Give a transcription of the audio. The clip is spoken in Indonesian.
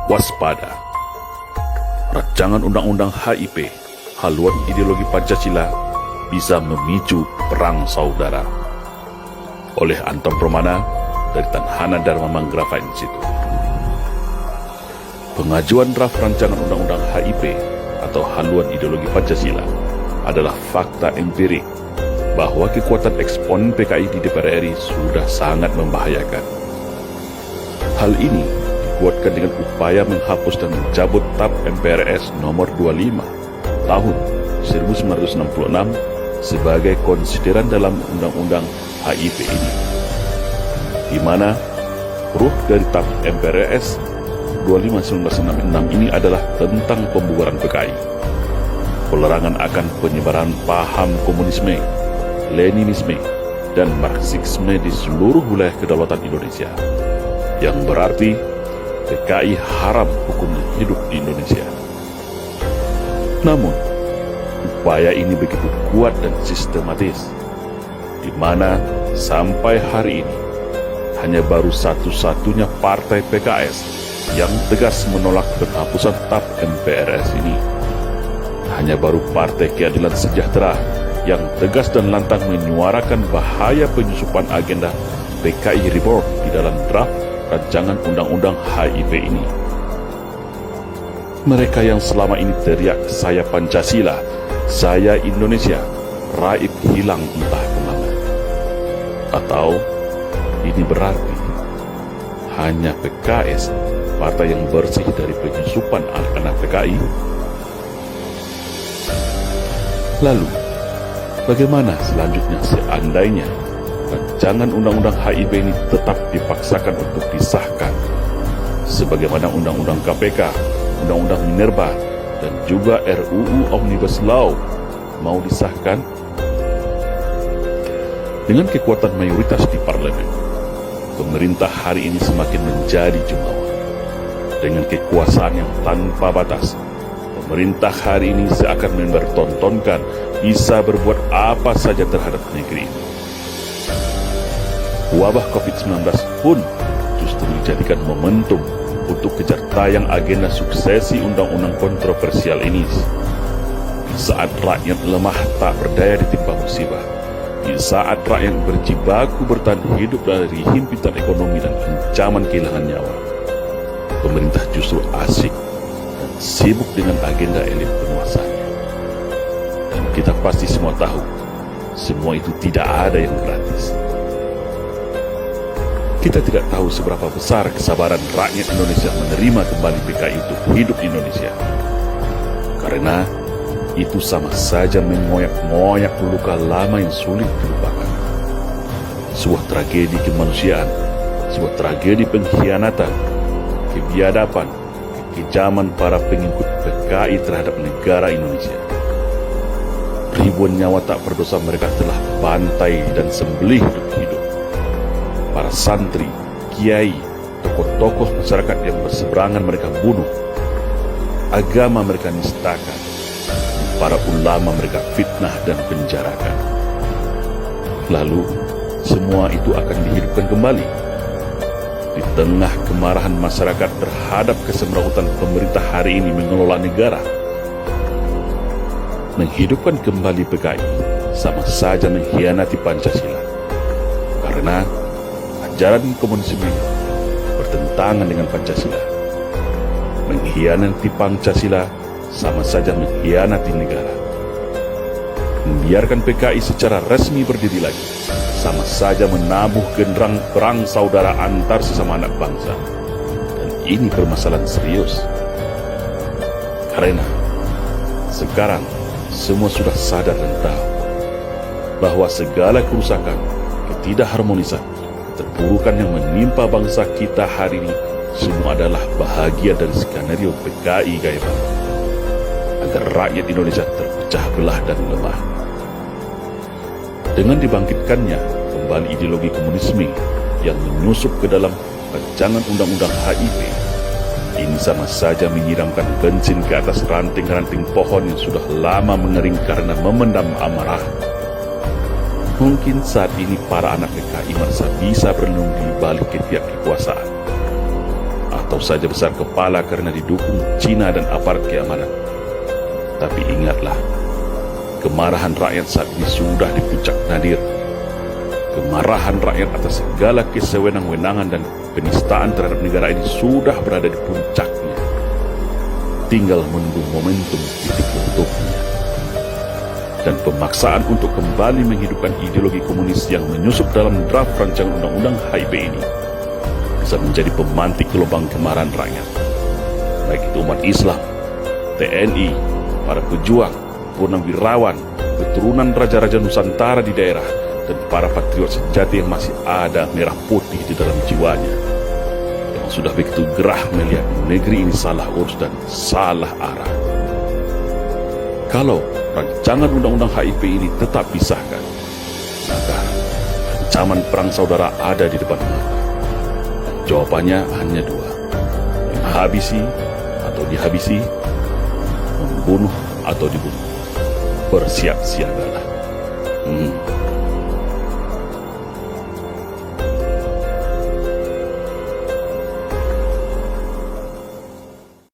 Waspada. Rancangan Undang-Undang HIP, haluan ideologi Pancasila, bisa memicu perang saudara. Oleh Anton Promana dari Tanhana Dharma Manggrava Institute. Pengajuan draft rancangan Undang-Undang HIP atau haluan ideologi Pancasila adalah fakta empirik bahwa kekuatan eksponen PKI di DPR RI sudah sangat membahayakan. Hal ini dikuatkan dengan upaya menghapus dan mencabut TAP MPRS nomor 25 tahun 1966 sebagai konsideran dalam Undang-Undang HIP ini, di mana huruf dari TAP MPRS 25 1966 ini adalah tentang pembubaran PKI, pelarangan akan penyebaran paham komunisme, Leninisme, dan Marxisme di seluruh wilayah kedaulatan Indonesia, yang berarti PKI haram hukumnya hidup di Indonesia. Namun, upaya ini begitu kuat dan sistematis, di mana sampai hari ini hanya baru satu-satunya partai PKS yang tegas menolak penghapusan TAP MPRS ini. Hanya baru Partai Keadilan Sejahtera yang tegas dan lantang menyuarakan bahaya penyusupan agenda PKI Reborn di dalam draft rancangan Undang-Undang HIP ini. Mereka yang selama ini teriak "Saya Pancasila, saya Indonesia", raib hilang entah kemana. Atau ini berarti hanya PKS, partai yang bersih dari penyusupan anak-anak PKI? Lalu, bagaimana selanjutnya seandainya rancangan Undang-Undang HIP ini tetap dipaksakan untuk disahkan, sebagaimana Undang-Undang KPK, Undang-Undang Minerba, dan juga RUU Omnibus Law mau disahkan? Dengan kekuatan mayoritas di parlemen, pemerintah hari ini semakin menjadi jumawa. Dengan kekuasaan yang tanpa batas, pemerintah hari ini seakan mempertontonkan bisa berbuat apa saja terhadap negeri ini. Wabah COVID-19 pun justru dijadikan momentum untuk kejar tayang agenda suksesi undang-undang kontroversial ini. Di saat rakyat lemah tak berdaya ditimpa musibah, di saat rakyat berjibaku bertahan hidup dari himpitan ekonomi dan ancaman kehilangan nyawa, pemerintah justru asik dan sibuk dengan agenda elit penguasanya. Dan kita pasti semua tahu, semua itu tidak ada yang gratis. Kita tidak tahu seberapa besar kesabaran rakyat Indonesia menerima kembali PKI untuk hidup di Indonesia. Karena itu sama saja mengoyak-ngoyak luka lama yang sulit dilupakan. Sebuah tragedi kemanusiaan, sebuah tragedi pengkhianatan, kebiadaban, kekejaman para pengikut PKI terhadap negara Indonesia. Ribuan nyawa tak berdosa mereka telah bantai dan sembelih hidup-hidup. Para santri, kiai, tokoh-tokoh masyarakat yang berseberangan mereka bunuh. Agama mereka nistakan. Para ulama mereka fitnah dan penjarakan. Lalu, semua itu akan dihidupkan kembali. Di tengah kemarahan masyarakat terhadap kesemrawutan pemerintah hari ini mengelola negara. Menghidupkan kembali PKI sama saja mengkhianati Pancasila. Karena ajaran komunisme bertentangan dengan Pancasila. Mengkhianati Pancasila sama saja mengkhianati negara. Membiarkan PKI secara resmi berdiri lagi sama saja menabuh genderang perang saudara antar sesama anak bangsa. Dan ini permasalahan serius. Karena sekarang semua sudah sadar dan tahu bahwa segala kerusakan, ketidakharmonisan, keterpurukan yang menimpa bangsa kita hari ini semua adalah bahagia dari skenario PKI gaya baru, agar rakyat Indonesia terpecah belah dan lemah. Dengan dibangkitkannya kembali ideologi komunisme yang menyusup ke dalam rancangan Undang-Undang HIP, ini sama saja menyiramkan bensin ke atas ranting-ranting pohon yang sudah lama mengering karena memendam amarah. Mungkin saat ini para anak PKI merasa bisa berlindung di balik ketiak kekuasaan. atau saja besar kepala karena didukung Cina dan aparat keamanan. Tapi ingatlah, kemarahan rakyat saat ini sudah di puncak nadir. Kemarahan rakyat atas segala kesewenang-wenangan dan penistaan terhadap negara ini sudah berada di puncaknya. Tinggal menunggu momentum titik lututnya. Dan pemaksaan untuk kembali menghidupkan ideologi komunis yang menyusup dalam draft rancangan undang-undang HIP ini bisa menjadi pemantik gelombang kemarahan rakyat. Baik itu umat Islam, TNI, para pejuang, purnawirawan, keturunan raja-raja Nusantara di daerah, dan para patriot sejati yang masih ada merah putih di dalam jiwanya, yang sudah begitu gerah melihat negeri ini salah urus dan salah arah. Kalau rancangan undang-undang HIP ini tetap disahkan, maka ancaman perang saudara ada di depan mata. Jawabannya hanya dua: menghabisi atau dihabisi, membunuh atau dibunuh. Bersiap siagalah.